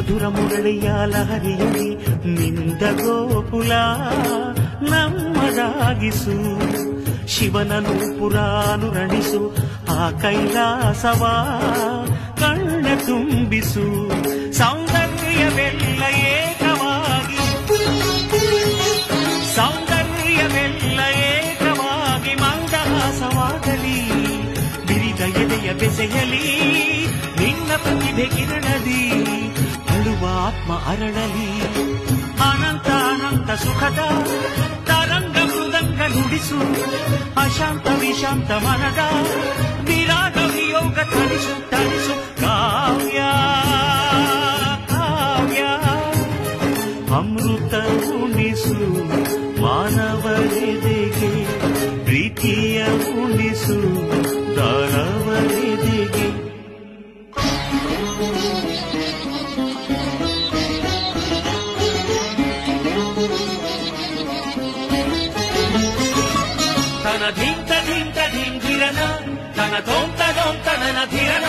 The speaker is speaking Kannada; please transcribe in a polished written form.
ಮಧುರ ಮುರಳಿಯ ಲಹರಿಯಲ್ಲಿ ನಿಂದ ಗೋಕುಲ ನಮ್ಮದಾಗಿಸು. ಶಿವನನು ಪುರಾನುರಣಿಸು ಆ ಕೈಲಾಸವ ಕಣ್ಣ ತುಂಬಿಸು. ಸೌಂದರ್ಯವೆಲ್ಲ ಏಕವಾಗಿ, ಸೌಂದರ್ಯವೆಲ್ಲ ಏಕವಾಗಿ ಮಂದಹಾಸವಾಗಲಿ. ಬಿರಿದ ಎದೆಯ ಬೆಸೆಯಲಿ ನಿನ್ನ ಪ್ರತಿಭೆ ಕಿರಣದಿ. ಅಳುವ ಆತ್ಮ ಅರಳಲಿ ಅನಂತ ಅನಂತ ಸುಖದ ತರಂಗ ಮೃದಂಗ ನುಡಿಸು. ಅಶಾಂತ ವಿಶಾಂತ ಮನದ ವಿರಾಗ ವಿಯೋಗ ತಣಿಸು ತಣಿಸು. ಕಾವ್ಯ ಕಾವ್ಯ ಅಮೃತ ಉಣಿಸು ಮಾನವರೆದೆಗೆ. ಪ್ರೀತಿಯ ಉಣಿಸು ದಾನವರೆದೆಗೆ. ತನ ಧೀಂತ ಧೀಂತ ಧೀಂ ಧಿರನ ತನ ತೋಂತ ದೋಂತ ನನ ಧಿರನ.